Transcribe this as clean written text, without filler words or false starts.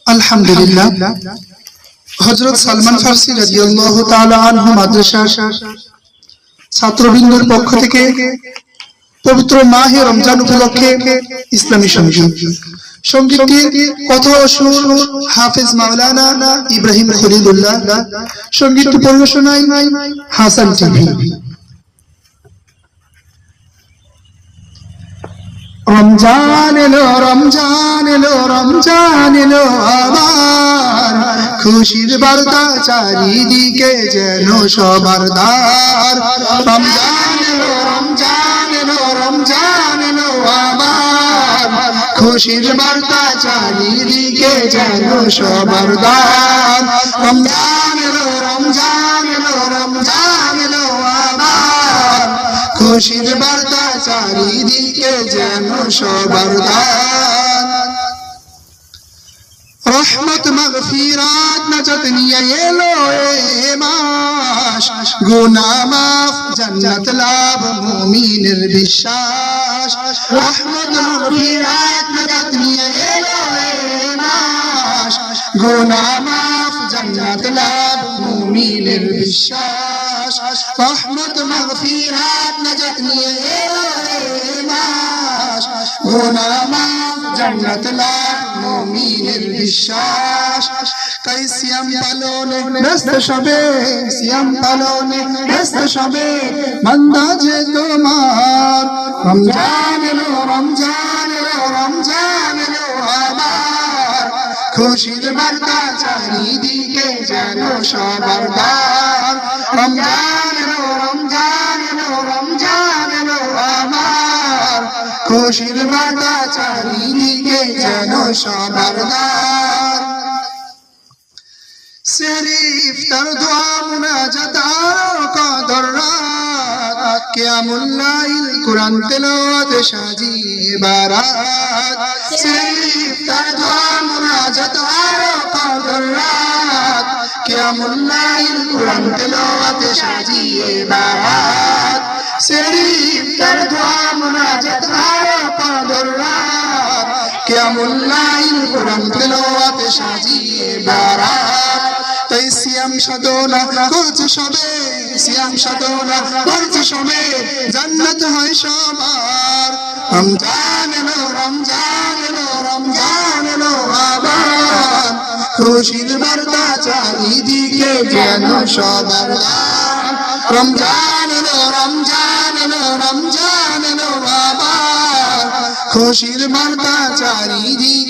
আলহামদুলিল্লাহ। হযরত সালমান ফার্সি রাদিয়াল্লাহু তাআলা আনহু মাদ্রাসার ছাত্রবৃন্দের পক্ষ থেকে পবিত্র মাহে রমজান উপলক্ষে ইসলামী সঙ্গীতটির কথা ও সুর হাফেজ মাওলানা ইব্রাহিম খলিলুল্লাহ, সঙ্গীতটি পরিবেশনায় হাসান টিভি। রমজান এলো, রমজান এলো, রমজান এলো আবার, খুশির বার্তা চারিদিকে যেন সবার দ্বার। রমজান এলো, রমজান এলো, রমজান এলো আবার, খুশির বার্তা চারিদিকে যেন সবার দ্বার। রমজান এলো, রমজান এলো, রমজান এলো আবার, খুশির বার্তা চারিদিকে যেন সবার দ্বার। রহমত মাগফিরাত নাজাত নিয়ে এলো এ মাস, গুনাহ মাফ জান্নাত লাভ মুমিনের বিশ্বাস। রহমত মাগফিরাত নাজাত নিয়ে এলো এ মাস, গুনাহ মাফ জান্নাত লাভ মুমিনের বিশ্বাস। রহমত মাগফিরাত নাজাত নিয়ে এলো এ মাস, গুনাহ মাফ জান্নাত লাভ মুমিনের বিশ্বাস। তাই সিয়াম পালনে ব্যস্ত সবে, সিয়াম পালনে ব্যস্ত সবে, বান্দা যে তোমার। রমজান এলো, রমজান এলো, রমজান এলো আবার, খুশির বার্তা চারিদিকে যেন সবার দ্বার। রমজান এলো, রমজান এলো, রমজান এলো আবার, খুশির বার্তা চারিদিকে যেন সবার দ্বার। সেহরি ইফতার দোয়া মুনাজাত আরো কদর রাত, কিয়ামুল লাইল কুরআন তেলাওয়াত সাজিয়ে বারাত। সেহরি ইফতার দোয়া মুনাজাত আরো কদর রাত, কিয়ামুল লাইল কুরআন তেলাওয়াত সাজিয়ে বারাত। সেহরি ইফতার দোয়া মুনাজাত আরো কদর রাত, কিয়ামুল লাইল কুরআন তেলাওয়াত সাজিয়ে বারাত। তাই সিয়াম সাধনা করছে সবে, সিয়াম সাধনা করছে সবে, জান্নাত হয় সবার। রমজান এলো, রমজান এলো, রমজান এলো আবার, খুশির বার্তা চারিদিকে যেন সবার দ্বার। রমজান এলো, রমজান এলো, রমজান এলো আবার, খুশির বার্তা চারিদিকে